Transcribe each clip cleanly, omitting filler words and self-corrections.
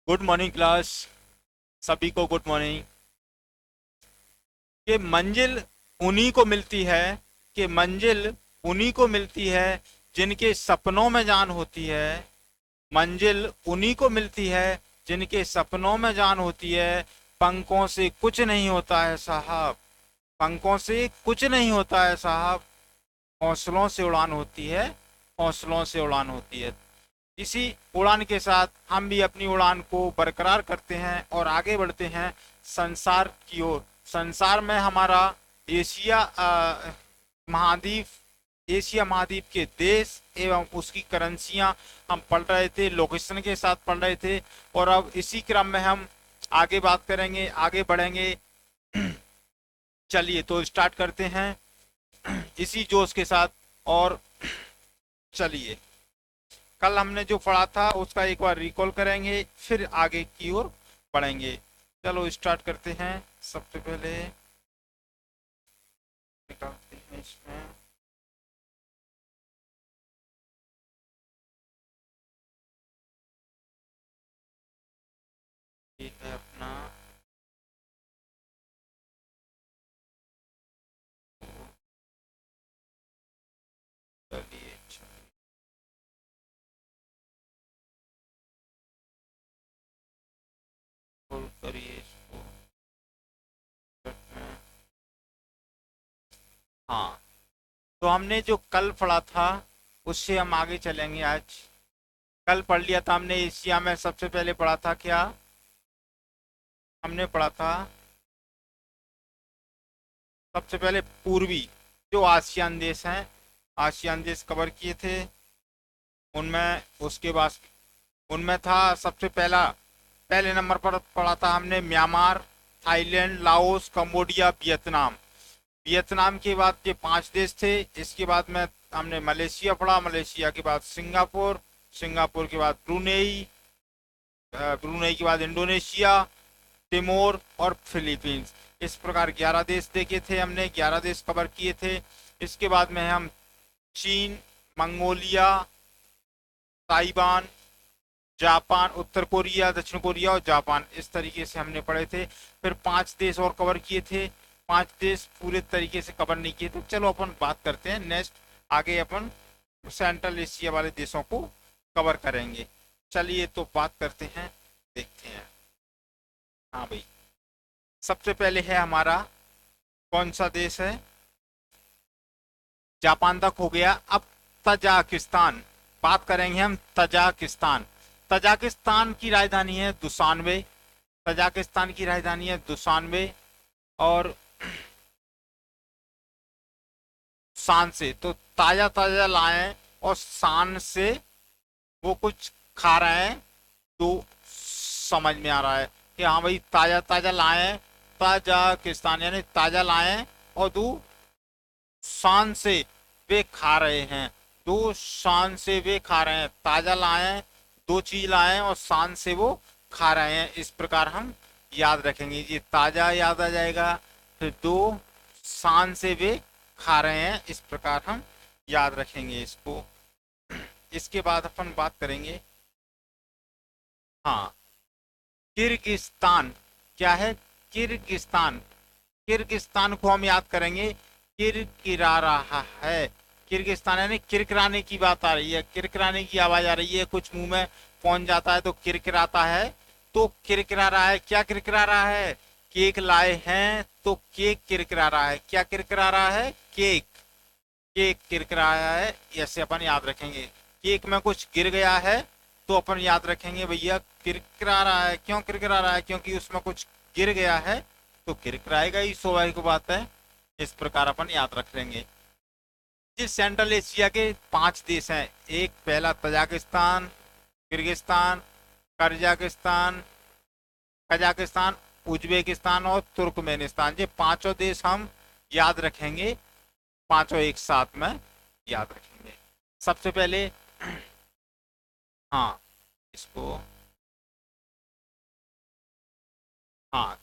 Good morning class. सभी को good morning. कि मंजिल उन्हीं को मिलती है कि मंजिल उन्हीं को मिलती है जिनके सपनों में जान होती है। मंजिल उन्हीं को मिलती है जिनके सपनों में जान होती है। पंखों से कुछ नहीं होता है साहब। पंखों से कुछ नहीं होता है साहब। हौसलों से उड़ान होती है। हौसलों से उड़ान होती है। इसी उड़ान के साथ हम भी अपनी उड़ान को बरकरार करते हैं और आगे बढ़ते हैं संसार की ओर। संसार में हमारा एशिया महाद्वीप, एशिया महाद्वीप के देश एवं उसकी करेंसियां हम पढ़ रहे थे, लोकेशन के साथ पढ़ रहे थे। और अब इसी क्रम में हम आगे बात करेंगे, आगे बढ़ेंगे। चलिए तो स्टार्ट करते हैं इसी जोश के साथ। और चलिए, कल हमने जो पढ़ा था उसका एक बार रिकॉल करेंगे, फिर आगे की ओर बढ़ेंगे। चलो स्टार्ट करते हैं। सबसे पहले निकालते हैं इसमें। ये है अपना। चलिए खोल करिए इसको। हाँ, तो हमने जो कल पढ़ा था उससे हम आगे चलेंगे आज। कल पढ़ लिया था हमने, एशिया में सबसे पहले पढ़ा था क्या? हमने पढ़ा था सबसे पहले पूर्वी जो आसियान देश हैं, आसियान देश कवर किए थे। उनमें उसके बाद उनमें था सबसे पहला, पहले नंबर पर पढ़ा था हमने Myanmar, Thailand, Laos, Cambodia, Vietnam. Vietnam के बाद ये 5 देश थे। इसके बाद में हमने मलेशिया पढ़ा, मलेशिया के बाद सिंगापुर, सिंगापुर के बाद ब्रुनेई, ब्रुनेई के बाद इंडोनेशिया, तिमोर और फिलीपींस। इस प्रकार 11 देश देखे थे हमने, 11 देश कवर किए थे। इसके बाद में हम चीन, मंगोलिया, ताइवान, जापान, उत्तर कोरिया, दक्षिण कोरिया और जापान, इस तरीके से हमने पढ़े थे। फिर 5 देश और कवर किए थे। 5 देश पूरे तरीके से कवर नहीं किए थे। चलो अपन बात करते हैं नेक्स्ट। आगे अपन सेंट्रल एशिया वाले देशों को कवर करेंगे। चलिए तो बात करते हैं, देखते हैं। हाँ भाई, सबसे पहले है हमारा कौन सा देश है? जापान तक हो गया। अब तजाकिस्तान बात करेंगे हम। तजाकिस्तान, तजाकिस्तान की राजधानी है दुशानबे। तजाकिस्तान की राजधानी है दुशानबे। और शान से तो ताजा ताजा लाए और शान से वो कुछ खा रहे हैं, तो समझ में आ रहा है कि हाँ भाई ताजा ताजा लाए हैं। ताजाकिस्तान यानी ताजा लाए हैं और दो शान से वे खा रहे हैं। दो शान से वे खा रहे हैं, ताजा लाए हैं, दो चीज लाए हैं और शान से वो खा रहे हैं। इस प्रकार हम याद रखेंगे। ये ताजा याद आ जाएगा, फिर दो शान से वे खा रहे हैं, इस प्रकार हम याद रखेंगे इसको। इसके बाद अपन बात करेंगे, हाँ, किर्गिस्तान। क्या है? किर्गिस्तान। किर्गिस्तान को हम याद करेंगे किरकिरा रहा है। किर्गिस्तान यानी किरकिराने की बात आ रही है, किरकिराने की आवाज आ रही है, कुछ मुंह में पहुंच जाता है तो किरकिराता है। तो किरकिरा रहा है, क्या किरकिरा रहा है? केक लाए हैं तो केक किरकिरा रहा है। क्या किरकिरा रहा है? केक। केक किरकिराया है, ऐसे अपन याद रखेंगे। केक में कुछ गिर गया है तो अपन याद रखेंगे भैया किरकिरा रहा है। क्यों किरकिरा रहा है? क्योंकि उसमें कुछ गिर गया है तो किरकिराएगा ही, स्वाभाविक बात है। इस प्रकार अपन याद रख लेंगे। जिस सेंट्रल एशिया के 5 देश हैं, एक पहला तजाकिस्तान, किर्गिस्तान, कर्जाकिस्तान, कजाकिस्तान, उज्बेकिस्तान और तुर्कमेनिस्तान। ये पांचों देश हम याद रखेंगे, पांचों एक साथ में याद रखेंगे। सबसे पहले, हाँ, इसको, हाँ,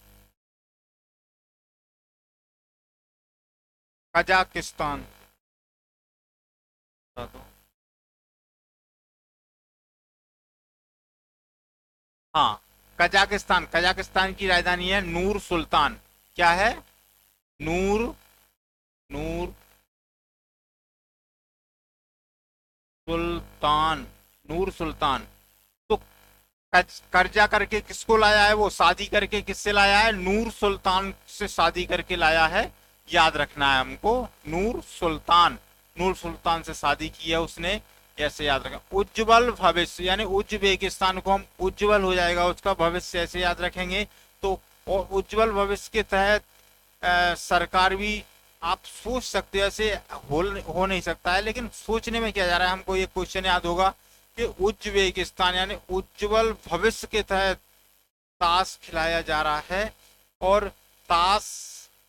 कजाकिस्तान बता दो। हाँ, कजाकिस्तान, कजाकिस्तान की राजधानी है नूर सुल्तान। क्या है? नूर, नूर सुल्तान, नूर सुल्तान। तो कर्जा करके किसको लाया है? वो शादी करके किससे लाया है? नूर सुल्तान से शादी करके लाया है। याद रखना है हमको, नूर सुल्तान, नूर सुल्तान से शादी की है उसने, ऐसे याद रखना। उज्जवल भविष्य, यानी उज्बेकिस्तान को हम उज्जवल हो जाएगा उसका भविष्य, ऐसे याद रखेंगे। तो और उज्जवल भविष्य के तहत सरकार भी, आप सोच सकते हो, ऐसे हो नहीं सकता है, लेकिन सोचने में क्या जा रहा है, हमको ये क्वेश्चन याद होगा कि उज्बेकिस्तान यानी उज्जवल भविष्य के तहत ताश खिलाया जा रहा है, और ताश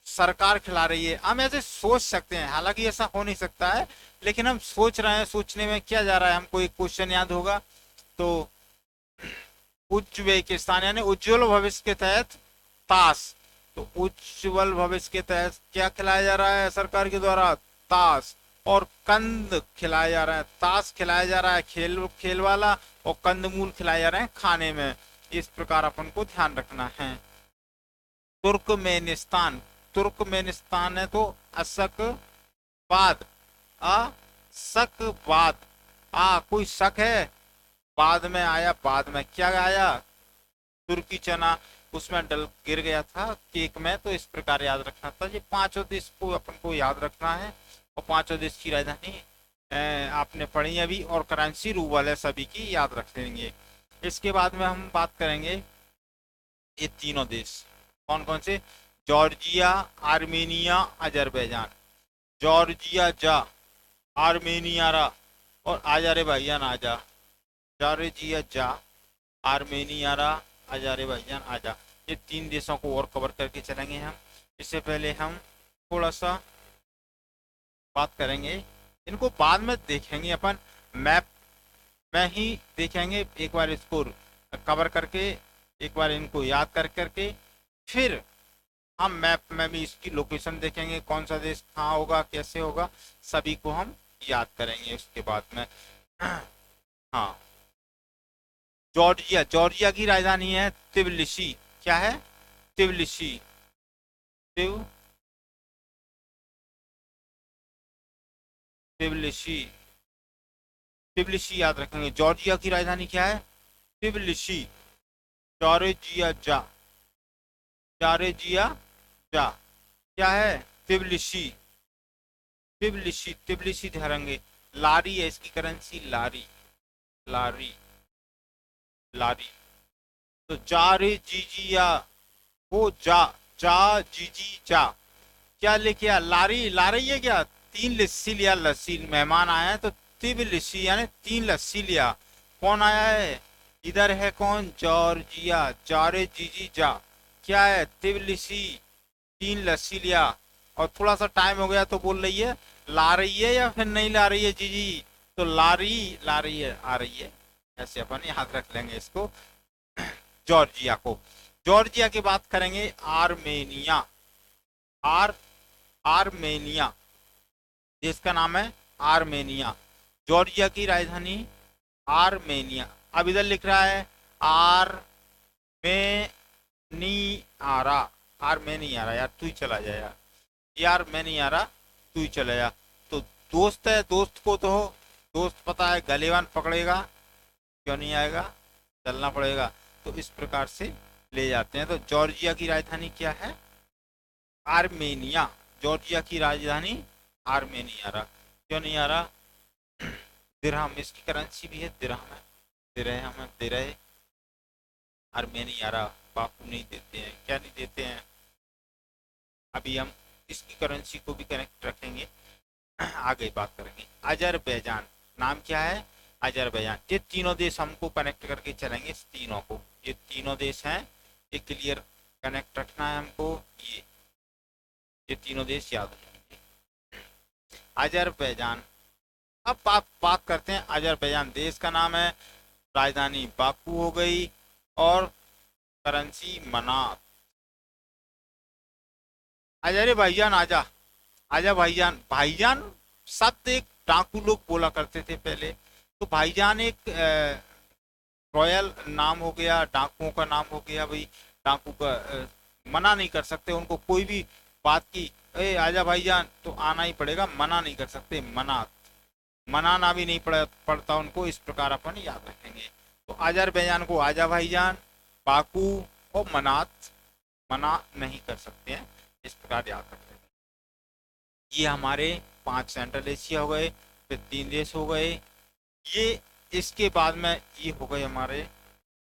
सरकार खिला रही है। हम ऐसे सोच सकते हैं, हालांकि ऐसा हो नहीं सकता है, लेकिन हम सोच रहे हैं, सोचने में क्या जा रहा है, हमको एक क्वेश्चन याद होगा। तो उज्बेकिस्तान यानी उज्जवल भविष्य के तहत ताश, तो उज्जवल भविष्य के तहत क्या खिलाया जा रहा है सरकार के द्वारा? ताश। और कंद खिलाया जा रहा है, ताश खिलाया जा रहा है खेल खेल वाला, और कंदमूल खिलाए जा रहे हैं खाने में। इस प्रकार अपन को ध्यान रखना है। तुर्कमेनिस्तान, तुर्कमेनिस्तान है तो अशकबाद, अशकबाद। कोई शक है? बाद में आया, बाद में क्या आया? तुर्की चना उसमें डल गिर गया था केक में, तो इस प्रकार याद रखना था। ये पांचों देश को अपन को याद रखना है, और पांचों देश की राजधानी आपने पढ़ी अभी, और करेंसी रूबल है, सभी की याद रख लेंगे। इसके बाद में हम बात करेंगे ये तीनों देश कौन कौन से? Georgia, Armenia, Azerbaijan. जॉर्जिया जा, आर्मेनिया रा, और आजा रे भाईजान आजा। जॉर्जिया जा, आर्मेनिया रा, आजा रे भाईजान आजा। ये तीन देशों को और कवर करके चलेंगे हम। इससे पहले हम थोड़ा सा बात करेंगे, इनको बाद में देखेंगे अपन, मैप में ही देखेंगे। एक बार इसको कवर करके, एक बार इनको याद कर करके, फिर हम मैप में भी इसकी लोकेशन देखेंगे, कौन सा देश कहाँ होगा, कैसे होगा, सभी को हम याद करेंगे उसके बाद में। हाँ, जॉर्जिया, जॉर्जिया की राजधानी है तिबिलिसी। क्या है? तिबिलिसी, तिबिलिसी, तिबिलिसी याद रखेंगे। जॉर्जिया की राजधानी क्या है? तिबिलिसी। जॉर्जिया जा, जॉर्जिया जा, क्या है? तिबिलिसी, तिबिलिसी, तिबिलिसी ठहरेंगे। लारी है इसकी करेंसी, लारी, लारी, लारी। तो जा रे जी जी या, वो जा, जा जी जी जा, क्या लेके आ? लारी, लारी है क्या? तीन लस्सी लिया, लस्सी मेहमान आया है, तो तिब लस्सी यानी तीन लस्सी लिया। कौन आया है? इधर है कौन? जॉर्जिया, जा रे जी जी जा, क्या है? तिब लस्सी, तीन लस्सी लिया। और थोड़ा सा टाइम हो गया तो बोल रही है ला रही है या फिर नहीं ला रही है जी जी, तो ला रही, ला रही है, आ रही है, ऐसे अपन याद रख लेंगे इसको, जॉर्जिया को। जॉर्जिया की बात करेंगे, आर्मेनिया, आर आर्मेनिया, देश का नाम है आर्मेनिया। जॉर्जिया की राजधानी आर्मेनिया। अब इधर लिख रहा है आर्मेनियारा, आर्मेनियारा, यार तू ही चला जाए यार, यार मैं नहीं आ रहा, तू ही चला जा। तो दोस्त है, दोस्त को तो दोस्त पता है, गलेवान पकड़ेगा, क्यों नहीं आएगा, चलना पड़ेगा। तो इस प्रकार से ले जाते हैं। तो जॉर्जिया की राजधानी क्या है? आर्मेनिया। जॉर्जिया की राजधानी आर्मेनिया रहा, क्यों नहीं आ रहा? दिरहम, इसकी करेंसी भी है दिरहम है, दिरहम है, दिरह, आर्मेनिया रहा। बापू नहीं देते हैं, क्या नहीं देते हैं? अभी हम इसकी करेंसी को भी कनेक्ट रखेंगे, आगे बात करेंगे। अजरबैजान, नाम क्या है? अजरबैजान। ये तीनों देश हमको कनेक्ट करके चलेंगे, इस तीनों को, ये तीनों देश हैं, ये क्लियर कनेक्ट रखना है हमको, ये तीनों देश याद रखेंगे। अजरबैजान, अब बात करते हैं। अजरबैजान देश का नाम है, राजधानी बाकू हो गई, और करेंसी मनात। आजा रे भाईजान आजा, आजा भाईजान। भाईजान शब्द एक डाकू लोग बोला करते थे पहले, तो भाईजान एक रॉयल नाम हो गया, डाकुओं का नाम हो गया भाई। डाकू का मना नहीं कर सकते उनको, कोई भी बात की ए आजा भाईजान तो आना ही पड़ेगा, मना नहीं कर सकते, मनाना भी नहीं पड़ता उनको। इस प्रकार अपन याद रखेंगे। तो अजरबैजान को आजा भाईजान, बाकू और मनात मना नहीं कर सकते हैं, इस प्रकार याद रखते हैं। ये हमारे 5 सेंट्रल एशिया हो गए, फिर 3 देश हो गए ये। इसके बाद में ये हो गए हमारे,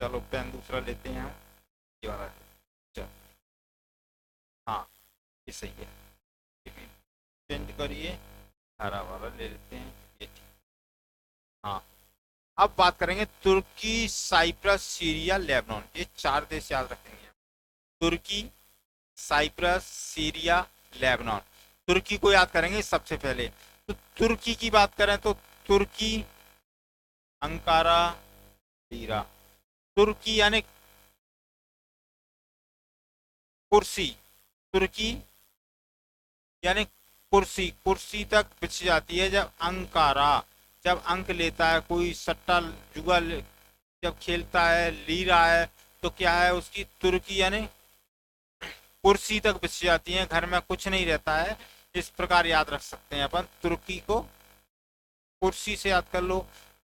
चलो पेन दूसरा लेते हैं हम, ये वाला चल, हाँ ये सही है, चेंज करिए, हरा वाला ले लेते हैं, ये ठीक। हाँ, अब बात करेंगे तुर्की, साइप्रस, सीरिया, लेबनान, ये 4 देश याद रखेंगे। तुर्की, साइप्रस, सीरिया, लेबनान। तुर्की को याद करेंगे सबसे पहले। तो तुर्की की बात करें तो तुर्की, अंकारा, लीरा। तुर्की यानी कुर्सी, तुर्की यानी कुर्सी, कुर्सी तक बिछ जाती है जब अंकारा, जब अंक लेता है कोई, सट्टा जुआ जब खेलता है, लीरा है, तो क्या है उसकी तुर्की यानी कुर्सी तक बिछ जाती है, घर में कुछ नहीं रहता है। इस प्रकार याद रख सकते हैं अपन, तुर्की को कुर्सी से याद कर लो,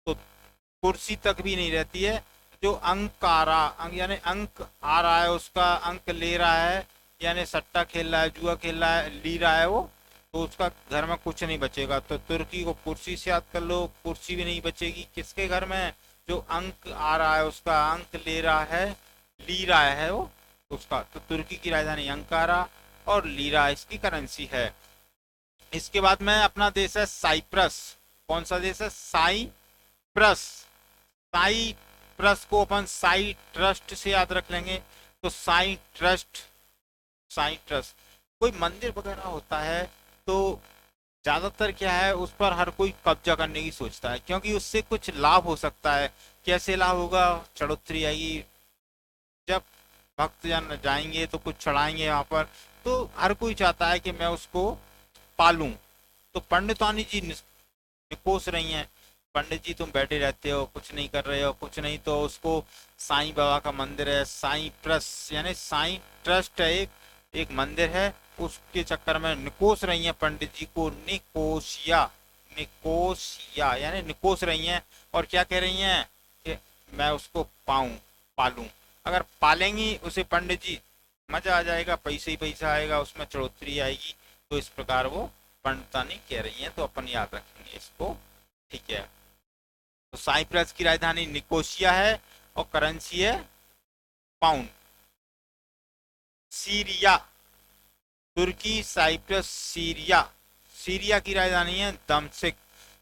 तो कुर्सी तक भी नहीं रहती है। जो अंक आ रहा, यानी अंक आ रहा है उसका, अंक ले रहा है, यानी सट्टा खेल रहा है, जुआ खेल रहा है, ली रहा है वो, तो उसका घर में कुछ नहीं बचेगा। तो तुर्की को कुर्सी से याद कर लो, कुर्सी भी नहीं बचेगी किसके घर में, जो अंक आ रहा है उसका, अंक ले रहा है, ली रहा है वो उसका। तो तुर्की की राजधानी अंकारा और लीरा इसकी करेंसी है। इसके बाद में अपना देश है साइप्रस। कौन सा देश है? साइप्रस। साइप्रस को अपन साई ट्रस्ट से याद रख लेंगे। तो साई ट्रस्ट, साई ट्रस्ट, कोई मंदिर वगैरह होता है तो ज्यादातर क्या है उस पर हर कोई कब्जा करने की सोचता है, क्योंकि उससे कुछ लाभ हो सकता है। कैसे लाभ होगा? चढ़ोतरी आएगी, जब भक्तजन जाएंगे तो कुछ चढ़ाएंगे वहां पर, तो हर कोई चाहता है कि मैं उसको पालूं। तो पंडितानी जी निकोस रही हैं, पंडित जी तुम बैठे रहते हो, कुछ नहीं कर रहे हो, कुछ नहीं, तो उसको साईं बाबा का मंदिर है, साईं ट्रस्ट यानी साईं ट्रस्ट है, एक मंदिर है, उसके चक्कर में निकोस रही हैं पंडित जी को, निकोसिया, निकोसिया यानी निकोस रही हैं। और क्या कह रही हैं कि मैं उसको पालूं। अगर पालेंगी उसे पंडित जी, मजा आ जाएगा, पैसे ही पैसा आएगा, उसमें चढ़ोतरी आएगी। तो इस प्रकार वो पंडितानी कह रही हैं, तो अपन याद रखेंगे इसको, ठीक है। तो साइप्रस की राजधानी निकोसिया है और करेंसी है पाउंड। सीरिया, तुर्की, साइप्रस, सीरिया। सीरिया की राजधानी है दमश्क।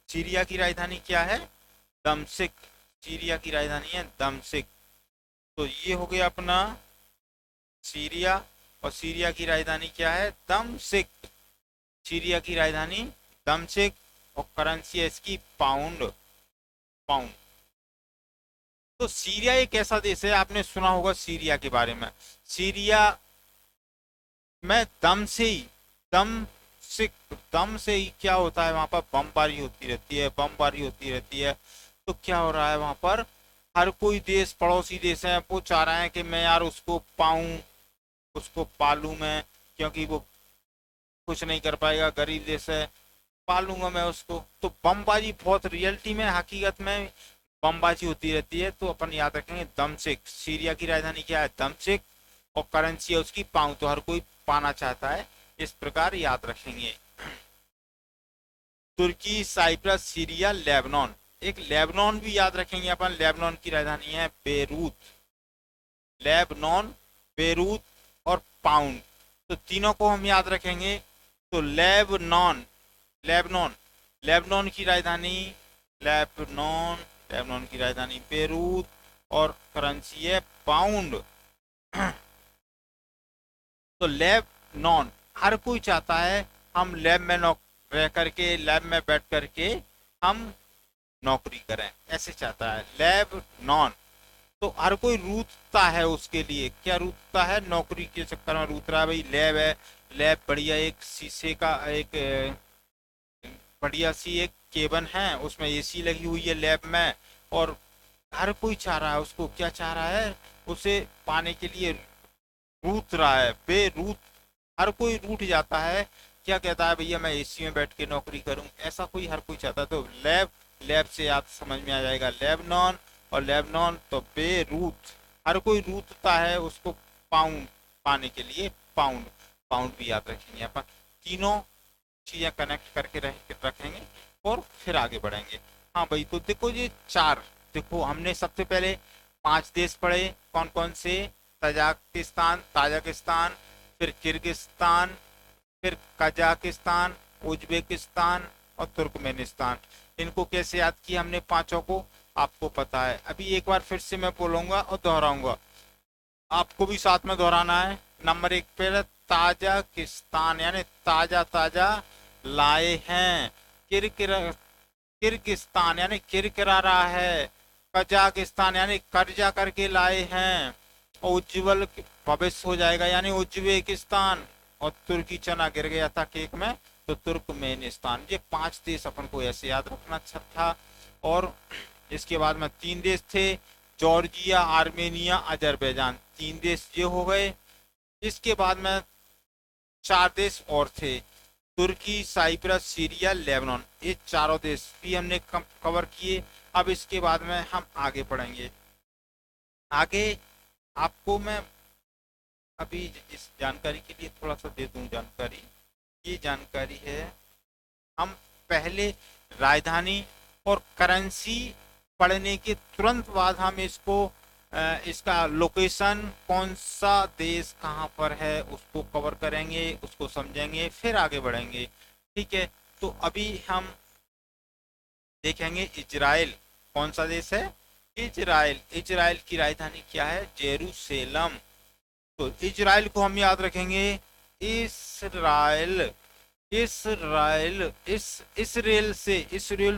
सीरिया की राजधानी क्या है? दमश्क। सीरिया की राजधानी है दमश्क। तो ये हो गया अपना सीरिया, और सीरिया की राजधानी क्या है? दमश्क। सीरिया की राजधानी दमश्क और करेंसी है इसकी पाउंड, पाउंड। तो सीरिया एक ऐसा देश है, आपने सुना होगा सीरिया के बारे में। सीरिया में दम से ही, दम से ही क्या होता है वहां पर? बमबारी होती रहती है, बमबारी होती रहती है। तो क्या हो रहा है वहां पर? हर कोई देश, पड़ोसी देश है, वो चाह रहे हैं कि मैं यार उसको पाऊं, उसको पालूं मैं, क्योंकि वो कुछ नहीं कर पाएगा, गरीब देश है, पालूंगा मैं उसको। तो बमबाजी बहुत रियलिटी में, हकीकत में बमबाजी होती रहती है। तो अपन याद रखेंगे दमश्क। सीरिया की राजधानी क्या है? दमश्क और करेंसी है उसकी पाउंड। तो हर कोई पाना चाहता है, इस प्रकार याद रखेंगे। तुर्की, साइप्रस, सीरिया, लेबनान। एक लेबनान भी याद रखेंगे अपन, लेबनान की राजधानी है बेरूत। लेबनान, बेरूत और पाउंड, तो तीनों को हम याद रखेंगे। तो लेबनान, लेबनान, लेबनान की राजधानी, लेबनान, लेबनान की राजधानी बेरूत और करेंसी है पाउंड। तो लेबनान, हर कोई चाहता है हम लैब में रह करके, लैब में बैठ करके हम नौकरी करें, ऐसे चाहता है लेबनान। तो हर कोई रूठता है उसके लिए। क्या रूठता है? नौकरी के चक्कर में रूठ रहा है भाई। लैब है, लैब बढ़िया एक शीशे का एक बढ़िया सी एक केबिन है, उसमें एसी लगी हुई है लैब में, और हर कोई चाह रहा है उसको, क्या चाह रहा है, उसे पाने के लिए रूठ रहा है, बेरूठ, हर कोई रूठ जाता है। क्या कहता है, भैया मैं एसी में बैठ के नौकरी करूं, ऐसा कोई हर कोई चाहता है। तो लैब, लैब से आप समझ में आ जाएगा लेबनान, और लेबनान तो बेरूठ, हर कोई रूठता है उसको पाउंड पाने के लिए, पाउंड, पाउंड भी याद रखेंगे अपन। तीनों चीजें कनेक्ट करके रखेंगे और फिर आगे बढ़ेंगे। हाँ भाई, तो देखो ये चार, देखो हमने सबसे पहले 5 देश पढ़े, कौन कौन से, तजाकिस्तान, ताजिकिस्तान, फिर किर्गिस्तान, फिर कजाकिस्तान, उज्बेकिस्तान और तुर्कमेनिस्तान। इनको कैसे याद किया हमने पांचों को, आपको पता है। अभी एक बार फिर से मैं बोलूंगा और दोहराऊंगा, आपको भी साथ में दोहराना है। नंबर 1 पे ताजिकिस्तान, यानी ताजा ताजा लाए हैं। किरकिर किर्गिस्तान यानी किरकिरा रहा है। कजाकिस्तान यानी कर्जा करके लाए हैं। और उज्जवल भविष्य हो जाएगा यानी उज्बेकिस्तान। और तुर्की चना गिर गया था केक में, तो तुर्कमेनिस्तान। ये 5 देश अपन को ऐसे याद रखना अच्छा था। और इसके बाद में 3 देश थे, जॉर्जिया, आर्मेनिया, अजरबैजान, 3 देश ये हो गए। इसके बाद में 4 देश और थे, तुर्की, साइप्रस, सीरिया, लेबनान। ये चारों देश भी हमने कवर किए। अब इसके बाद में हम आगे बढ़ेंगे। आगे आपको मैं अभी इस जानकारी के लिए थोड़ा सा दे दूं जानकारी। ये जानकारी है, हम पहले राजधानी और करेंसी पढ़ने के तुरंत बाद हम इसको इसका लोकेशन, कौन सा देश कहाँ पर है, उसको कवर करेंगे, उसको समझेंगे, फिर आगे बढ़ेंगे। ठीक है, तो अभी हम देखेंगे इजराइल कौन सा देश है। इजराइल, इजराइल की राजधानी क्या है, जेरूसलम। तो इजराइल को हम याद रखेंगे इसराइल, इसराइल, इसराइल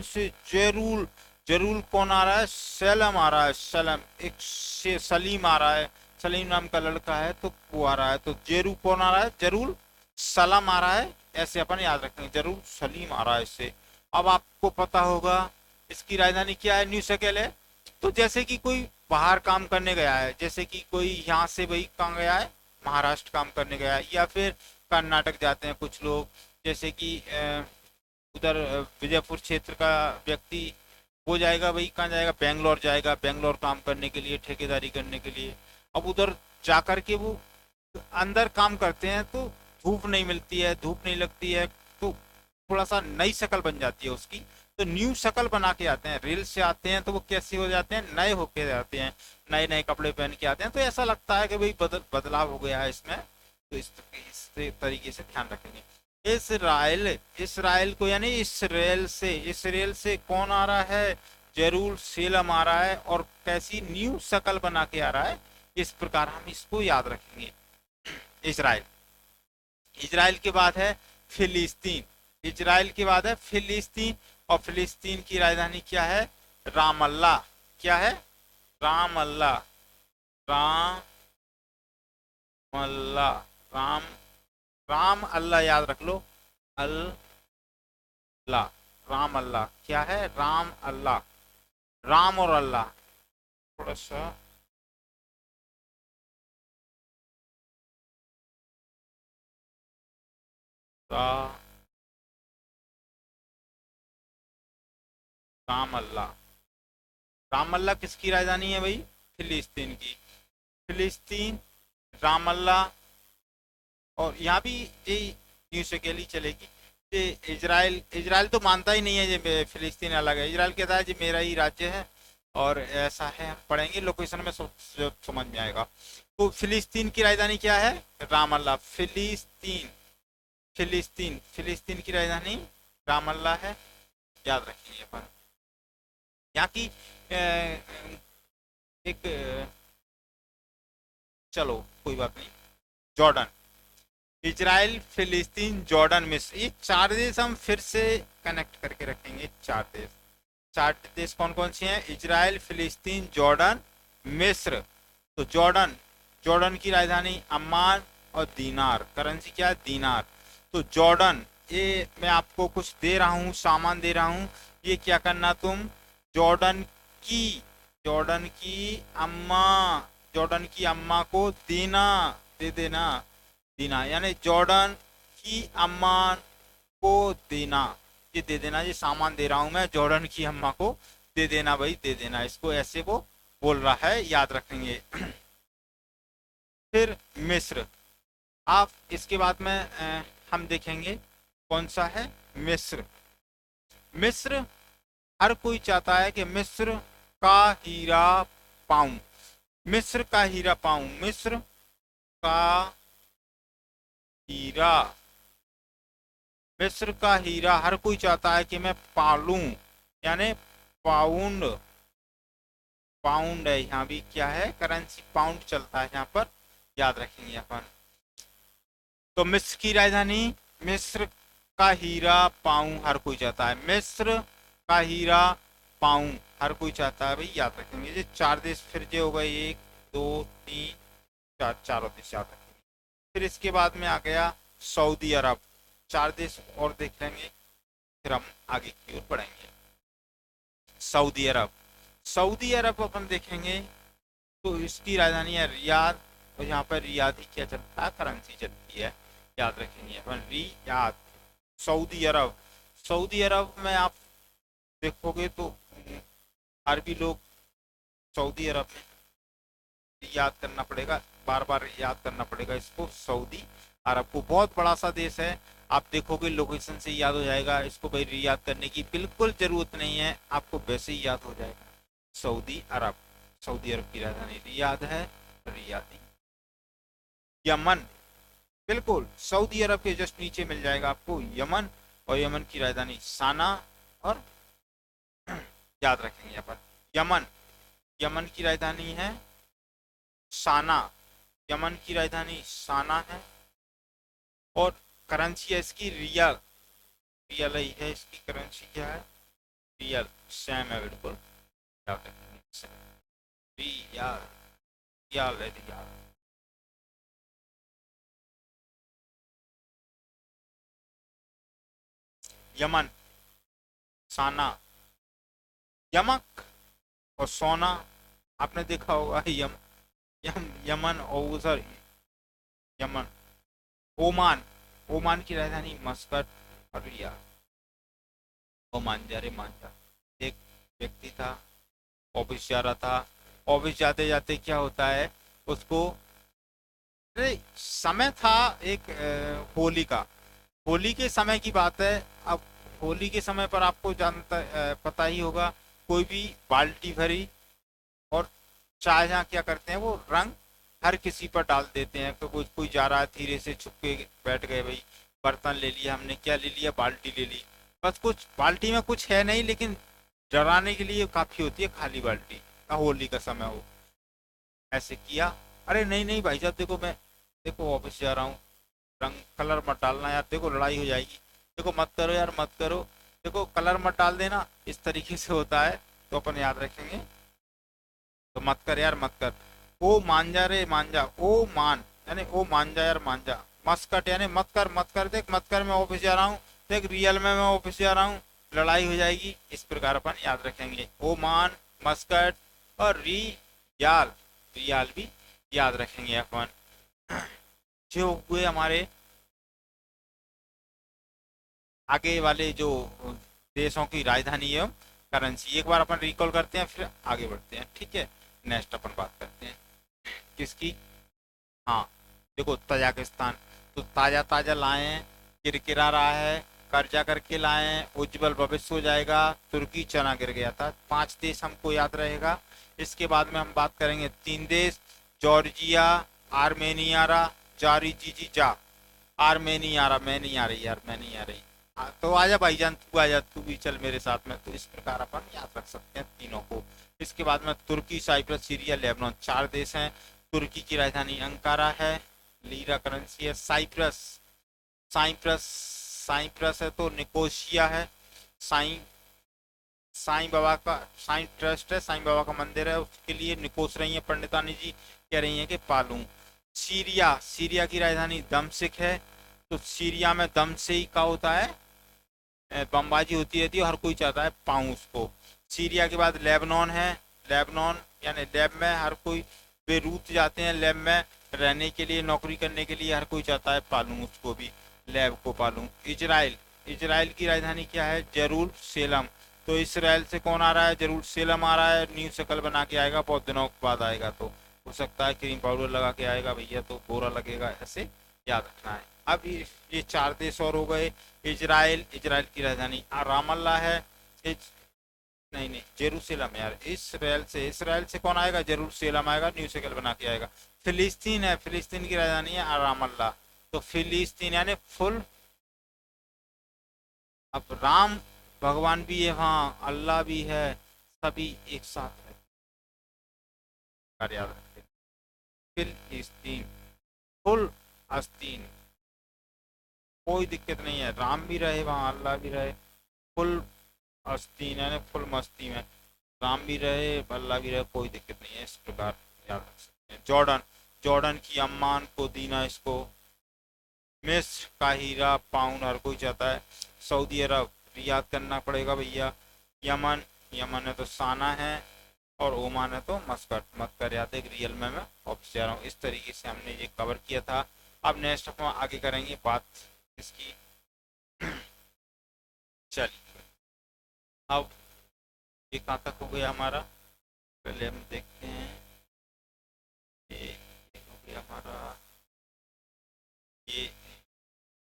से जरूल, जरूल कौन आ रहा है, सलम आ रहा है, सलम, एक से सलीम आ रहा है, सलीम नाम का लड़का है तो वो आ रहा है। तो जेरू कौन आ रहा है, जरूल सलम आ रहा है, ऐसे अपन याद रखेंगे, जरूर सलीम आ रहा है इससे। अब आपको पता होगा इसकी राजधानी क्या है, न्यू शकेल है। तो जैसे कि कोई बाहर काम करने गया है, जैसे कि कोई यहाँ से भाई कहाँ गया है, महाराष्ट्र काम करने गया है, या फिर कर्नाटक जाते हैं कुछ लोग, जैसे कि उधर विजयपुर क्षेत्र का व्यक्ति, वो जाएगा भाई कहाँ जाएगा, बेंगलोर जाएगा, बेंगलोर काम करने के लिए, ठेकेदारी करने के लिए। अब उधर जाकर के वो अंदर काम करते हैं तो धूप नहीं मिलती है, धूप नहीं लगती है, तो थोड़ा सा नई शक्ल बन जाती है उसकी। तो न्यू शक्ल बना के आते हैं, रील से आते हैं तो वो कैसे हो जाते हैं, नए होके आते हैं, नए नए कपड़े पहन के आते हैं। तो ऐसा लगता है कि भाई बदलाव हो गया है इसमें। तो इस तरीके से ध्यान रखेंगे। इसराइल, इसराइल को यानी इसराइल से, इसराइल से कौन आ रहा है, जेरूसलम आ रहा है, और कैसी न्यू शक्ल बना के आ रहा है। इस प्रकार हम इसको याद रखेंगे। इसराइल, इजराइल के बाद है फिलिस्तीन, इजराइल के बाद है फिलिस्तीन। और फिलिस्तीन की राजधानी क्या है, रामल्ला। क्या है, रामल्ला, रामल्ला, राम, राम अल्लाह याद रख लो, अल्लाह, राम अल्लाह, क्या है, राम अल्लाह, राम और अल्लाह, थोड़ा सा राम अल्लाह, राम अल्लाह किसकी राजधानी है भाई, फिलिस्तीन की, फिलिस्तीन, राम अल्लाह। और यहाँ भी ये न्यूज अकेली चलेगी। ये इजराइल, इजराइल तो मानता ही नहीं है ये फिलिस्तीन अलग है, इजराइल कहता है जी मेरा ही राज्य है। और ऐसा है, हम पढ़ेंगे लोकेशन में समझ में आएगा। तो फिलिस्तीन की राजधानी क्या है, रामल्ला। फिलिस्तीन, फिलिस्तीन, फिलिस्तीन की राजधानी रामल्ला है, याद रखिए अपन। यहाँ की एक चलो कोई बात नहीं, जॉर्डन, इजराइल, फिलिस्तीन, जॉर्डन, मिस्र, ये 4 देश हम फिर से कनेक्ट करके रखेंगे। 4 देश, 4 देश कौन कौन से हैं, इजराइल, फिलिस्तीन, जॉर्डन, मिस्र। तो जॉर्डन, जॉर्डन की राजधानी अम्मान, और दीनार, करेंसी क्या है, दीनार। तो जॉर्डन, ये मैं आपको कुछ दे रहा हूँ, सामान दे रहा हूँ, ये क्या करना तुम, जॉर्डन की जॉर्डन की अम्मा, जॉर्डन की अम्मा को देना, दे देना, देना यानी जॉर्डन की अम्मा को देना, ये दे देना, ये सामान दे रहा हूं मैं, जॉर्डन की अम्मा को दे देना भाई, दे देना, इसको ऐसे वो बोल रहा है, याद रखेंगे। फिर मिस्र, आप इसके बाद में हम देखेंगे कौन सा है मिस्र। मिस्र, हर कोई चाहता है कि मिस्र का हीरा पाऊं, मिस्र का हीरा पाऊं, मिस्र का हीरा, मिस्र का हीरा हर कोई चाहता है कि मैं पालूं, यानी पाउंड, पाउंड है यहाँ भी, क्या है करेंसी पाउंड चलता है यहाँ पर, याद रखेंगे अपन। तो मिस्र की राजधानी, मिस्र का हीरा पाऊं हर कोई चाहता है, मिस्र का हीरा पाऊं हर कोई चाहता है भाई, याद रखेंगे। ये चार देश फिर जो हो गए, एक दो तीन चार, चारों देश याद रखेंगे। फिर इसके बाद में आ गया सऊदी अरब, चार देश और देख लेंगे, फिर हम आगे की ओर बढ़ेंगे। सऊदी अरब, सऊदी अरब अपन देखेंगे तो इसकी राजधानी है रियाद, और यहाँ पर रियाद ही क्या चलता है, करेंसी चलती है, याद रखेंगे अपन रियाद। सऊदी अरब, सऊदी अरब में आप देखोगे तो अरबी लोग, सऊदी अरब में याद करना पड़ेगा, बार बार याद करना पड़ेगा इसको, सऊदी अरब को, बहुत बड़ा सा देश है, आप देखोगे लोकेशन से याद हो जाएगा, इसको भाई रियाद करने की बिल्कुल जरूरत नहीं है, आपको वैसे ही याद हो जाएगा, सऊदी अरब। सऊदी अरब की राजधानी रियाद है, रियादी। यमन, बिल्कुल सऊदी अरब के जस्ट नीचे मिल जाएगा आपको यमन, और यमन की राजधानी साना, और याद रखेंगे यहाँ पर यमन, यमन की राजधानी है साना, यमन की राजधानी साना है, और करेंसी है इसकी रियल, रियल ही है इसकी करेंसी, क्या है रियल, सेम है बिल्कुल, याद रखेंगे रियल, रियल है रियल। यमन, साना, यमक और सोना, आपने देखा होगा यमन और उधर यमन। ओमान, ओमान की राजधानी मस्कट और रियाद। ओमान जा रे मान जा, एक व्यक्ति था, ऑफिस जा रहा था, ऑफिस जाते जाते क्या होता है उसको, अरे समय था एक होली का, होली के समय की बात है। अब होली के समय पर आपको जानता पता ही होगा, कोई भी बाल्टी भरी, और शाहजहां क्या करते हैं वो रंग हर किसी पर डाल देते हैं, तो कोई जा रहा है धीरे से छुप के बैठ गए भाई, बर्तन ले लिया हमने, क्या ले लिया बाल्टी ले ली, बस कुछ बाल्टी में कुछ है नहीं, लेकिन डराने के लिए काफी होती है खाली बाल्टी, होली का समय हो, ऐसे किया, अरे नहीं नहीं भाई साहब देखो मैं, देखो ऑफिस जा रहा हूँ, रंग कलर मत डालना यार, देखो लड़ाई हो जाएगी, देखो मत करो यार मत करो, देखो कलर मत डाल देना, इस तरीके से होता है, तो अपन याद रखेंगे, तो मत कर यार मत कर। ओ मांझा रे मांझा, ओ मान यानी ओ मांझा यार मांझा, मस्कट यानी मत कर, देख मत कर, मैं ऑफिस जा रहा हूँ, देख रियल में मैं ऑफिस जा रहा हूँ, लड़ाई हो जाएगी, इस प्रकार अपन याद रखेंगे, ओ मान, मस्कट, और रियाल, रियाल भी याद रखेंगे अपन। जो हुए हमारे आगे वाले जो देशों की राजधानी है करेंसी, एक बार अपन रिकॉल करते हैं फिर आगे बढ़ते हैं, ठीक है। नेक्स्ट अपन बात करते हैं किसकी, हाँ देखो तजाकिस्तान, तो ताजा ताजा लाए हैं, किरकिरा रहा है, कर्जा करके लाए हैं, उज्जवल भविष्य हो जाएगा, तुर्की चना गिर गया था, पांच देश हमको याद रहेगा। इसके बाद में हम बात करेंगे तीन देश, जॉर्जिया, आर्मेनिया, जारी जी जी जा, आर्मेनिया, मैं नहीं आ रही यार, मैं नहीं आ रही, तो आजा भाईजान, तू आजा, तू भी चल मेरे साथ में, तो इस प्रकार अपन याद रख सकते हैं तीनों को। इसके बाद में तुर्की, साइप्रस, सीरिया, लेबनान, चार देश हैं। तुर्की की राजधानी अंकारा है, लीरा करेंसी है। साइप्रस, साइप्रस, साइप्रस है तो निकोशिया है, साई साईं बाबा का साईं ट्रस्ट है, साईं बाबा का मंदिर है, उसके लिए निकोस रही है पंडितानी जी, कह रही है कि पालूं। सीरिया, सीरिया की राजधानी दमश्क है, तो सीरिया में दम से ही का होता है, बमबाजी होती रहती है, हर कोई चाहता है पाऊं उसको। सीरिया के बाद लेबनान है, लेबनान यानी लैब में हर कोई बेरूत जाते हैं लैब में रहने के लिए, नौकरी करने के लिए हर कोई चाहता है पालूं उसको भी, लैब को पालूं। इजराइल, इजराइल की राजधानी क्या है? जेरूशलेम। तो इसराइल से कौन आ रहा है? जेरूशलेम आ रहा है। न्यू शक्ल बना के आएगा, बहुत दिनों के बाद आएगा, तो हो सकता है क्रीम पाउडर लगा के आएगा भैया, तो गोरा लगेगा, ऐसे याद रखना है। अब ये 4 देश और हो गए। इजराइल, इजराइल की राजधानी रामल्ला है। नहीं नहीं, जेरूशलेम यार, इसराइल से कौन आएगा? जेरूशलेम आएगा, न्यू शक्ल बना के आएगा। फिलिस्तीन है, फिलिस्तीन की राजधानी है रामल्ला। तो फिलिस्तीन यानी फुल। अब राम भगवान भी है वहाँ, अल्लाह भी है, सभी एक साथ है, याद रखते। फिलिस्तीन, फुल आस्तीन, कोई दिक्कत नहीं है, राम भी रहे वहाँ, अल्लाह भी रहे, फुल आस्तीन यानी फुल मस्ती में, राम भी रहे अल्लाह भी रहे, कोई दिक्कत नहीं है, इस प्रकार याद रख सकते हैं। जॉर्डन, जॉर्डन की अम्मान को दीना, इसको मिस्र का हीरा पाउंड हर कोई चाहता है। सऊदी अरब, याद करना पड़ेगा भैया। यमन, यमन है तो साना है, और ओमान है तो मस्कट, मत कर याद है, रियल में मैं ऑफिस जा रहा हूँ। इस तरीके से हमने ये कवर किया था। अब नेक्स्ट हम आगे करेंगे बात इसकी। चलिए, अब ये कहाँ तक हो गया हमारा, पहले हम देखते हैं। ये हो गया हमारा, ये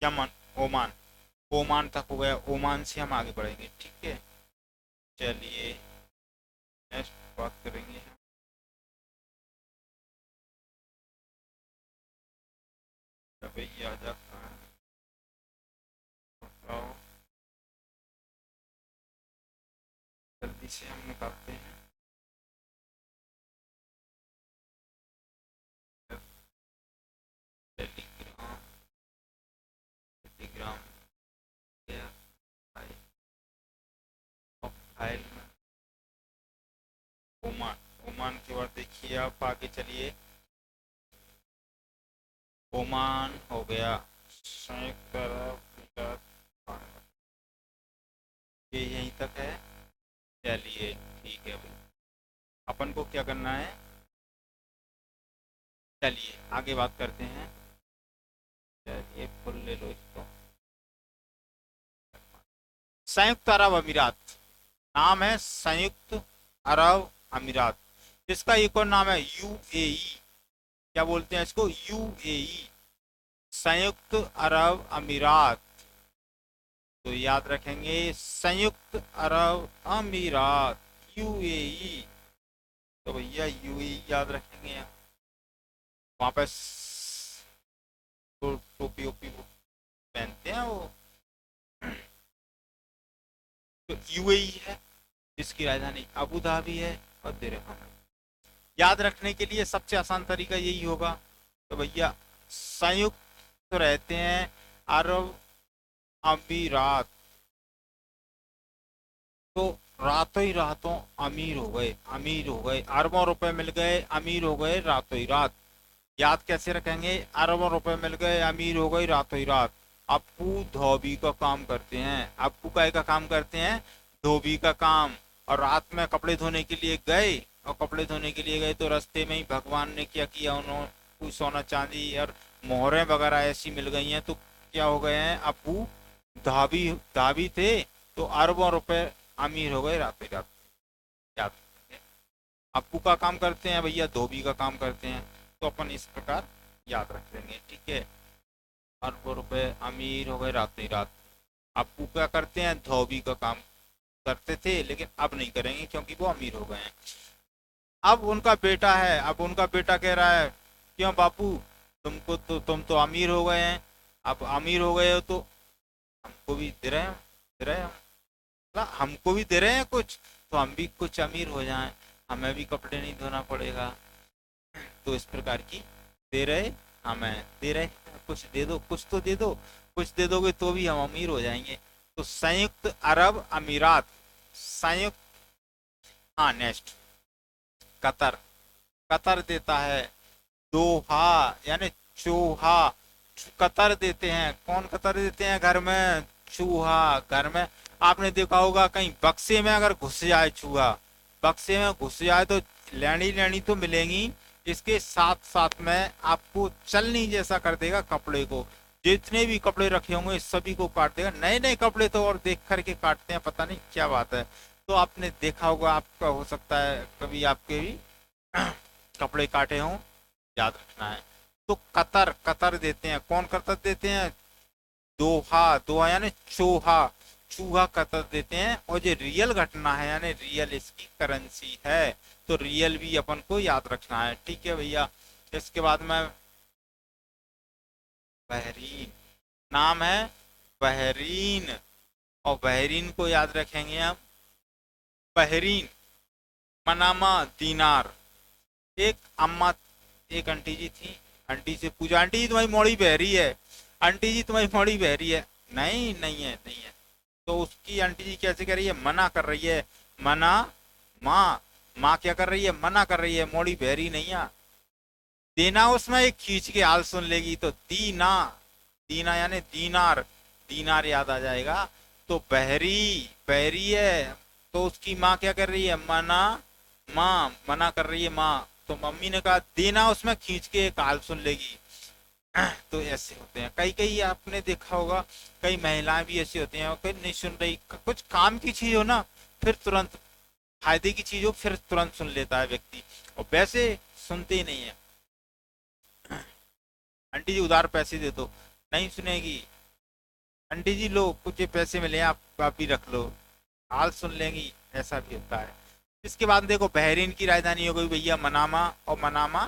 यमन, ओमान, ओमान तक हो गया। ओमान से हम आगे बढ़ेंगे, ठीक है। चलिए नेक्स्ट बात करेंगे हम। भैया आ जाता है, बताओ जल्दी से हम निकालते हैं। टेलीग्राम, टेलीग्राम गया, फाइल में ओमान, ओमान के बाद देखिए आप आगे चलिए। ओमान हो गया, संयुक्त अरब अमीरात, ये यहीं तक है। चलिए ठीक है भाई, अपन को क्या करना है, चलिए आगे बात करते हैं। चलिए फुल ले लो इसको। संयुक्त अरब अमीरात, नाम है संयुक्त अरब अमीरात। इसका एक और नाम है यूएई। क्या बोलते हैं इसको? यूएई, संयुक्त अरब अमीरात। तो याद रखेंगे, संयुक्त अरब अमीरात, यूएई। तो भैया यूएई याद रखेंगे। वहां पर तो टोपी ओपी पहनते हैं वो। तो यूएई है, इसकी राजधानी अबू धाबी है, और दिरहम है। याद रखने के लिए सबसे आसान तरीका यही होगा। तो भैया संयुक्त रहते हैं अरब अमीरात, तो रातों ही रातों अमीर हो गए, अमीर हो गए, अरबों रुपए मिल गए, अमीर हो गए रातों ही रात। याद कैसे रखेंगे? अरबों रुपए मिल गए, अमीर हो गई रातों ही रात। अप्पू धोबी का काम करते हैं, अप्पू काय का काम करते हैं? धोबी का काम। और रात में कपड़े धोने के लिए गए, और कपड़े धोने के लिए गए तो रास्ते में ही भगवान ने क्या किया, उन्होंने कोई सोना चांदी और मोहरें वगैरह ऐसी मिल गई हैं, तो क्या हो गए हैं? अप्पू धाबी, धाबी थे तो अरबों रुपए अमीर हो गए रातों ही रात। याद रखेंगे। अप्पू का काम करते हैं भैया, धोबी का काम करते हैं, तो अपन इस प्रकार याद रख लेंगे, ठीक है। अरबों रुपए अमीर हो गए रातों ही रात। अप्पू क्या करते हैं? धोबी का काम करते थे, लेकिन अब नहीं करेंगे क्योंकि वो अमीर हो गए हैं। अब उनका बेटा है, अब उनका बेटा कह रहा है, क्यों बापू, तुमको तो, तुम तो अमीर हो गए हैं, अब अमीर हो गए हो तो हमको भी दे रहे हैं, दे रहे हैं, मतलब हमको भी दे रहे हैं कुछ, तो हम भी कुछ अमीर हो जाएं, हमें भी कपड़े नहीं धोना पड़ेगा। तो इस प्रकार की दे रहे, हमें दे रहे, कुछ दे दो, कुछ तो दे दो, कुछ दे दोगे तो भी हम अमीर हो जाएंगे। तो संयुक्त अरब अमीरात, संयुक्त, हाँ नेक्स्ट, कतर, कतर देता है। दोहा यानी चूहा, कतर देते हैं। कौन कतर देते हैं घर में? चूहा। घर में आपने देखा होगा कहीं बक्से में अगर घुस जाए चूहा, बक्से में घुस जाए तो लेनी लेनी तो मिलेंगी, इसके साथ साथ में आपको चलनी जैसा कर देगा कपड़े को। जितने भी कपड़े रखे होंगे सभी को काट देगा। नए नए कपड़े तो और देख करके काटते हैं, पता नहीं क्या बात है। तो आपने देखा होगा, आपका हो सकता है कभी आपके भी कपड़े काटे हों, याद रखना है। तो कतर, कतर देते हैं, कौन कतर देते हैं? दोहा, दोहा यानी चूहा, चूहा कतर देते हैं। और जो रियल घटना है यानी रियल इसकी करेंसी है, तो रियल भी अपन को याद रखना है। ठीक है भैया। इसके बाद में बहरीन, नाम है बहरीन, और बहरीन को याद रखेंगे हम। बहरीन, मनामा, दीनार। एक अम्मा, एक आंटी जी थी, आंटी से पूछा, आंटी जी तुम्हारी मोड़ी बह रही है, आंटी जी तुम्हारी मोड़ी बह रही है। नहीं नहीं है, नहीं है। तो उसकी आंटी जी कैसे कर रही है? मना कर रही है। मना, माँ, माँ क्या कर रही है? मना कर रही है, मोड़ी बह रही नहीं है। देना उसमें एक खींच के हाल सुन लेगी तो दीना, दीना यानी दीनार, दीनार याद आ जाएगा। तो बहरी, बहरी है, तो उसकी माँ क्या कर रही है? मना, माँ मना कर रही है माँ। तो मम्मी ने कहा देना उसमें खींच के एक हाल सुन लेगी। तो ऐसे होते हैं कई कई, आपने देखा होगा कई महिलाएं भी ऐसी होती हैं, कोई नहीं सुन रही, कुछ काम की चीज हो ना, फिर तुरंत, फायदे की चीज हो फिर तुरंत सुन लेता है व्यक्ति, और वैसे सुनते ही नहीं है। आंटी जी उधार पैसे दे दो, नहीं सुनेगी। आंटी जी लो कुछ ये पैसे मिले हैं, आप भी रख लो, हाल सुन लेंगी। ऐसा भी होता है। इसके बाद देखो बहरीन की राजधानी हो गई भैया मनामा, और मनामा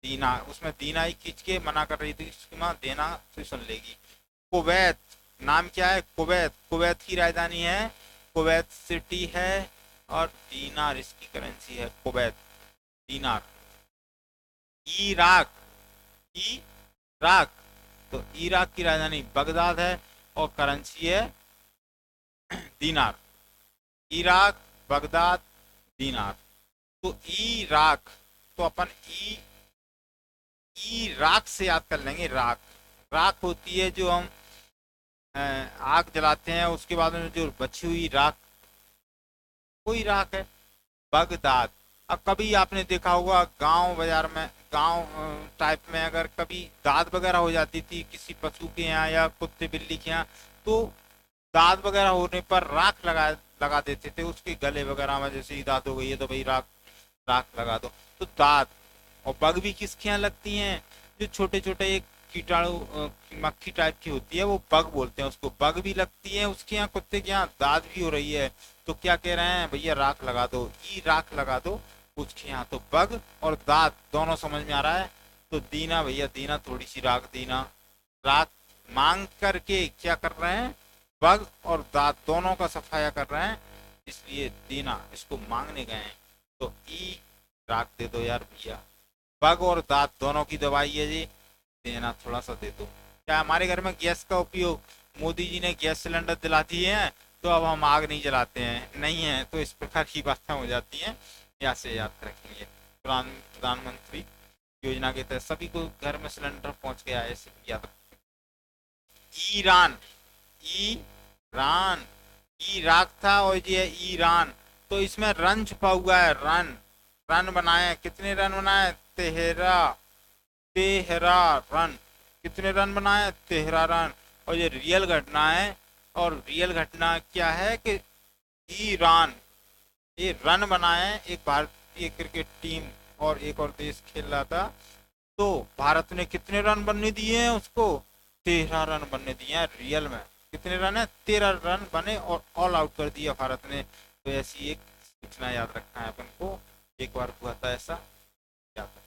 दीना, उसमें दीना ही खींच के मना कर रही थी, उसकी माँ देना तो सुन लेगी। कुवैत, नाम क्या है? कुवैत, कुवैत की राजधानी है, कुवैत सिटी है, और दीनार इसकी करेंसी है, कुवैत दीनार। इराक, इराक, तो इराक की राजधानी बगदाद है, और करेंसी है दीनार। इराक, बगदाद, दीनार। तो इराक, तो अपन इराक से याद कर लेंगे। राख, राख होती है जो हम आग जलाते हैं, उसके बाद में जो बची हुई राख, कोई राख है। बगदाद, अब कभी आपने देखा होगा गांव बाजार में, गांव टाइप में अगर कभी दाद वगैरह हो जाती थी किसी पशु के यहाँ या कुत्ते बिल्ली के यहाँ, तो दाद वगैरह होने पर राख लगा लगा देते थे उसके गले वगैरह में, जैसे ही दाद हो गई है तो भाई राख, राख लगा दो। तो दाद, और बग भी किसके यहाँ लगती हैं? जो छोटे छोटे एक कीटाणु मक्खी टाइप की होती है, वो बग बोलते हैं उसको, बग भी लगती है उसके यहाँ, कुत्ते के यहाँ दाद भी हो रही है। तो क्या कह रहे हैं भैया? राख लगा दो, ई राख लगा दो उसके यहाँ। तो बग और दाद दोनों समझ में आ रहा है। तो दीना भैया, दीना थोड़ी सी राख, दीना राख मांग करके क्या कर रहे हैं? बग और दांत दोनों का सफाया कर रहे हैं, इसलिए दीना, इसको मांगने गए हैं। तो ई राख दे दो यार भैया। बग और दांत दोनों की दवाई है जी, देना थोड़ा सा दे दो। क्या हमारे घर में गैस का उपयोग, मोदी जी ने गैस सिलेंडर दिला दिए हैं तो अब हम आग नहीं जलाते हैं? नहीं है। तो इस प्रकार की बातें हो जाती हैं, यहाँ से याद रखेंगे। प्रधानमंत्री योजना के तहत सभी को घर में सिलेंडर पहुंच गया है, ऐसे याद रखें। ईरान, ईरान, इराक था और ये ईरान। तो इसमें रन छुपा हुआ है, रन, रन बनाए, कितने रन बनाए? 13, 13 रन। कितने रन बनाए? 13 रन। और ये रियल घटना है, और रियल घटना क्या है कि ईरान ये रन बनाए, एक भारतीय क्रिकेट टीम और एक और देश खेल रहा था, तो भारत ने कितने रन बनने दिए हैं उसको? 13 रन बनने दिए हैं रियल में। कितने रन है? 13 रन बने और ऑल आउट कर दिया भारत ने। तो ऐसी एक सूचना याद रखना है अपन को, एक बार हुआ था ऐसा, याद रखना,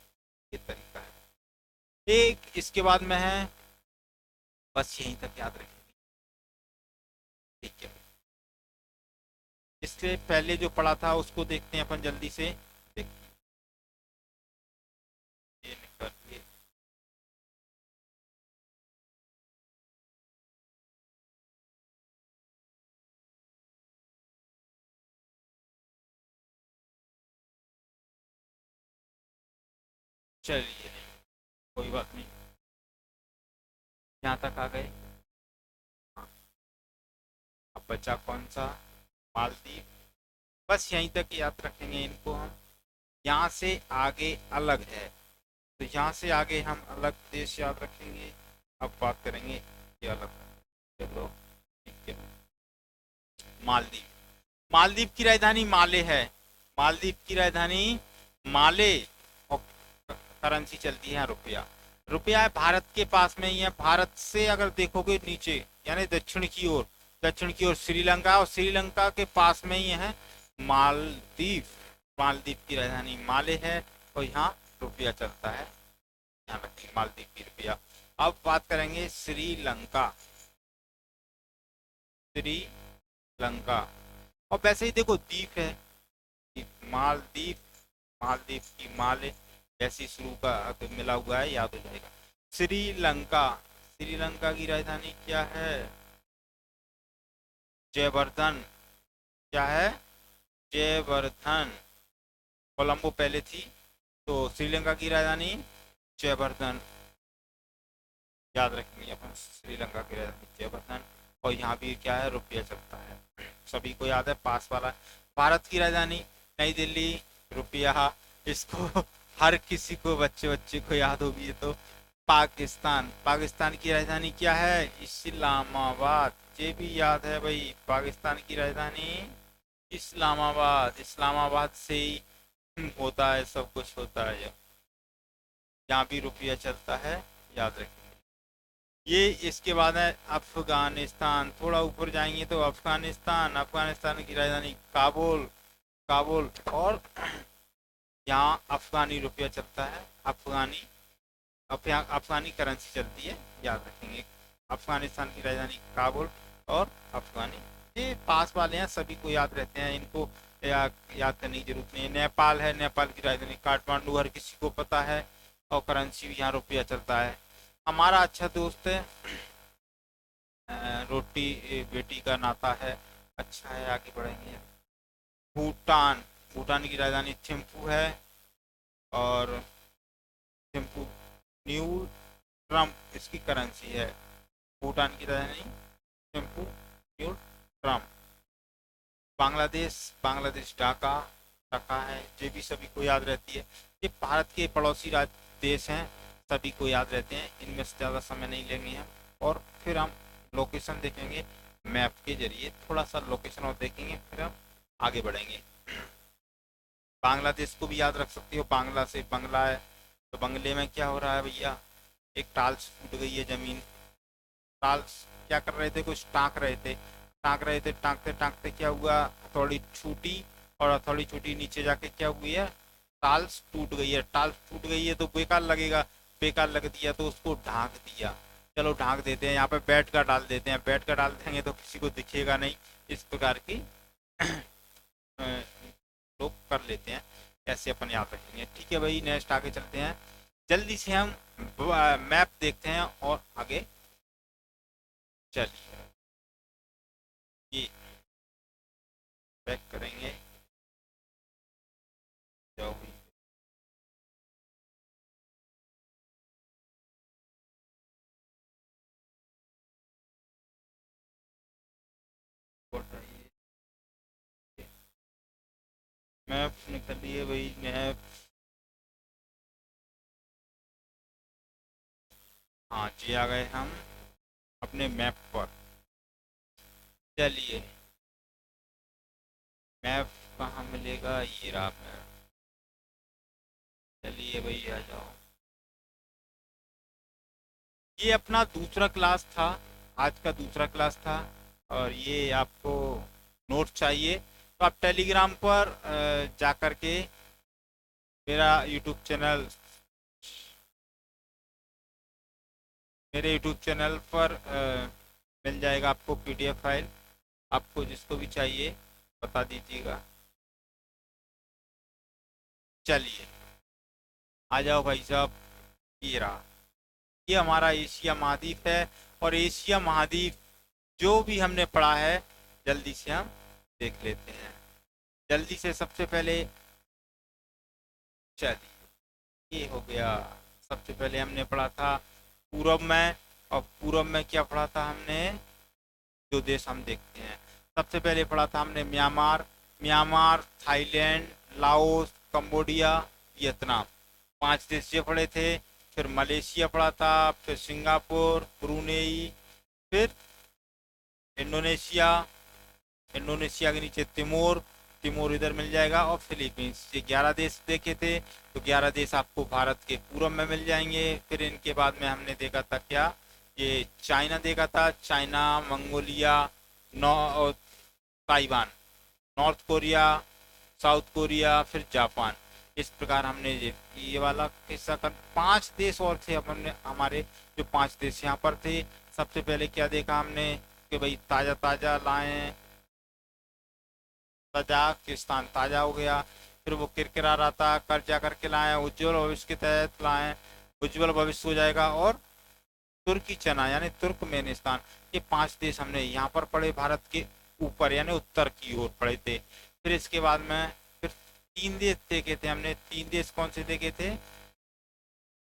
ये तरीका है। एक इसके बाद में है, बस यहीं तक याद रखेंगे। ठीक है, इससे पहले जो पढ़ा था उसको देखते हैं अपन जल्दी से। देखते हैं, ये निकल ये, चलिए कोई बात नहीं, यहाँ तक आ गए। हाँ, अब बचा कौन सा? मालदीव, बस यहीं तक याद रखेंगे इनको हम। यहाँ से आगे अलग है, तो यहाँ से आगे हम अलग देश याद रखेंगे। अब बात करेंगे ये अलग, चलो ठीक है। मालदीव, मालदीव की राजधानी माले है। मालदीव की राजधानी माले, और करेंसी चलती है रुपया। रुपया है भारत के पास में ही है। भारत से अगर देखोगे नीचे, यानी दक्षिण की ओर, दक्षिण की ओर श्रीलंका, और श्रीलंका के पास में ही है मालदीव। मालदीव की राजधानी माले है, और यहाँ रुपया चलता है। यहाँ रखेंगे मालदीव की रुपया। अब बात करेंगे श्रीलंका। श्रीलंका, और वैसे ही देखो द्वीप है, मालदीव, मालदीव की माले, जैसी शुरू का मिला हुआ है, याद हो जाएगा। श्रीलंका, श्रीलंका की राजधानी क्या है? जयवर्धन। क्या है? जयवर्धन। कोलंबो पहले थी, तो श्रीलंका की राजधानी जयवर्धन, याद रखेंगे अपन। श्रीलंका की राजधानी जयवर्धन, और यहाँ भी क्या है? रुपया चलता है, सभी को याद है, पास वाला। भारत की राजधानी नई दिल्ली, रुपया, इसको हर किसी को, बच्चे बच्चे को याद होगी ये तो। पाकिस्तान, पाकिस्तान की राजधानी क्या है? इस्लामाबाद, ये भी याद है भाई, पाकिस्तान की राजधानी इस्लामाबाद। इस्लामाबाद से ही होता है सब कुछ, होता है। यहाँ भी रुपया चलता है, याद रखें। ये इसके बाद है अफगानिस्तान। थोड़ा ऊपर जाएंगे तो अफगानिस्तान, अफगानिस्तान की राजधानी काबुल, काबुल, और यहाँ अफगानी रुपया चलता है। अफगानी, अफगानी करेंसी चलती है, याद रखेंगे। अफगानिस्तान की राजधानी काबुल और अफगानी, ये पास वाले हैं, सभी को याद रहते हैं, इनको याद करने की जरूरत नहीं है। नेपाल है, नेपाल की राजधानी काठमांडू, हर किसी को पता है, और करेंसी भी यहाँ रुपया चलता है। हमारा अच्छा दोस्त है, रोटी बेटी का नाता है, अच्छा है, आगे बढ़ेंगे। भूटान, भूटान की राजधानी थिम्पू है, और थिम्पू, न्यू ट्रम्प इसकी करेंसी है। भूटान की राजधानी थिम्पू, न्यू ट्रम्प। बांग्लादेश, बांग्लादेश ढाका, ढाका है, ये भी सभी को याद रहती है। ये भारत के पड़ोसी देश हैं, सभी को याद रहते हैं, इनमें से ज़्यादा समय नहीं लेंगे हम। और फिर हम लोकेशन देखेंगे मैप के जरिए, थोड़ा सा लोकेशन और देखेंगे, फिर हम आगे बढ़ेंगे। बांग्लादेश को भी याद रख सकते हो, बांग्ला से बंगला है, तो बंगले में क्या हो रहा है भैया? एक टाल्स फूट गई है जमीन। टाल्स क्या कर रहे थे? कुछ टाँक रहे थे, टाँक रहे थे, टाँकते टाँकते क्या हुआ? हथौड़ी छूटी, और हथौड़ी छूटी, नीचे जाके क्या हुई है? टाल्स टूट गई है। टाल्स टूट गई है तो बेकार लगेगा, बेकार लग दिया तो उसको ढांक दिया। चलो ढांक देते हैं, यहाँ पे बेड का डाल देते हैं, बेड का डाल देंगे तो किसी को दिखेगा नहीं। इस प्रकार की लोग कर लेते हैं, ऐसे अपन याद रखेंगे। ठीक है भाई, नेक्स्ट आगे चलते हैं, जल्दी से हम मैप देखते हैं और आगे चलिए। ये बैक करेंगे, जाओ भाई। मैप निकलिए भाई, मैप। हाँ जी, आ गए हम अपने मैप पर। चलिए, मैप कहाँ मिलेगा? ये रहा मैप। चलिए भाई, आ जाओ। ये अपना दूसरा क्लास था, आज का दूसरा क्लास था, और ये आपको नोट चाहिए तो आप टेलीग्राम पर जा कर के मेरा यूट्यूब चैनल, मेरे यूट्यूब चैनल पर मिल जाएगा आपको पीडीएफ फाइल। आपको जिसको भी चाहिए बता दीजिएगा। चलिए आ जाओ भाई साहब, ये रहा, ये हमारा एशिया महाद्वीप है। और एशिया महाद्वीप जो भी हमने पढ़ा है, जल्दी से हम देख लेते हैं। जल्दी से सबसे पहले, चलिए ये हो गया। सबसे पहले हमने पढ़ा था पूरब में, और पूरब में क्या पढ़ा था हमने? जो देश हम देखते हैं, सबसे पहले पढ़ा था हमने Myanmar. Myanmar, Thailand, Laos, Cambodia, Vietnam, 5 देश ये पड़े थे। फिर मलेशिया पड़ा था, फिर सिंगापुर, ब्रुनेई, फिर इंडोनेशिया, इंडोनेशिया के नीचे तिमोर, तिमोर इधर मिल जाएगा, और फिलीपींस। ये 11 देश देखे थे। तो 11 देश आपको भारत के पूरब में मिल जाएंगे। फिर इनके बाद में हमने देखा था क्या, ये चाइना देखा था, चाइना, मंगोलिया, नौ Taiwan, north Korea, south Korea, फिर जापान। इस प्रकार हमने ये वाला हिस्सा कर 5 देश और थे अपने हमारे, जो 5 देश यहाँ पर थे। सबसे पहले क्या देखा हमने कि भाई ताज़ा ताज़ा लाएं, तजाकिस्तान ताज़ा हो गया। फिर वो किरकिरा रहा था, कर्जा करके लाएं, उज्जवल भविष्य के तहत लाएं, उज्जवल भविष्य हो जाएगा। और तुर्की चना यानी तुर्कमेनिस्तान, ये 5 देश हमने यहाँ पर पढ़े, भारत के ऊपर यानी उत्तर की ओर पढ़े थे। फिर इसके बाद में फिर 3 देश देखे थे हमने। 3 देश कौन से देखे थे?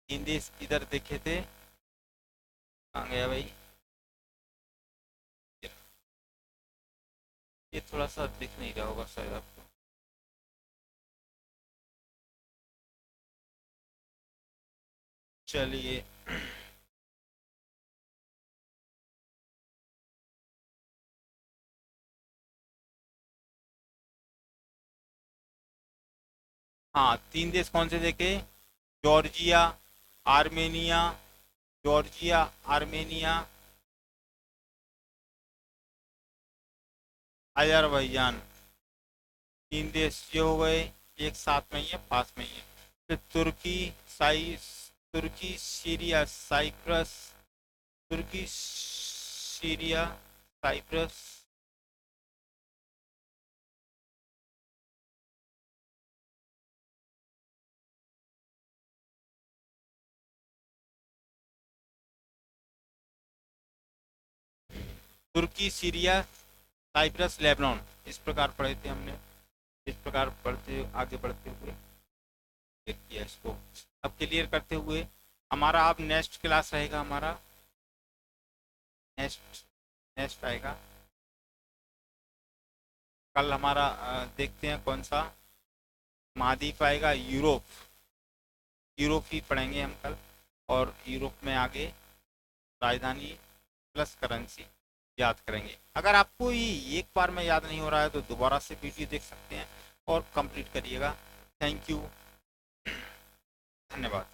3 देश इधर देखे थे, कहाँ गया भाई, ये थोड़ा सा दिख नहीं रहा होगा शायद आपको। चलिए, हाँ 3 देश कौन से देखे? Georgia, Armenia, Georgia, Armenia, Azerbaijan. 3 देश ये हो गए, एक साथ में ही है, पास में ही है। फिर तुर्की, सीरिया, साइप्रस, तुर्की, सीरिया, साइप्रस, तुर्की, सीरिया, साइप्रस, लेबनान। इस प्रकार पढ़े थे हमने। इस प्रकार पढ़ते आगे बढ़ते हुए किया इसको। अब क्लियर करते हुए हमारा अब नेक्स्ट क्लास रहेगा, हमारा नेक्स्ट नेक्स्ट आएगा कल हमारा। देखते हैं कौन सा महाद्वीप आएगा। यूरोप, यूरोप ही पढ़ेंगे हम कल। और यूरोप में आगे राजधानी प्लस करेंसी याद करेंगे। अगर आपको ये एक बार में याद नहीं हो रहा है तो दोबारा से वीडियो देख सकते हैं और कंप्लीट करिएगा। थैंक यू, धन्यवाद।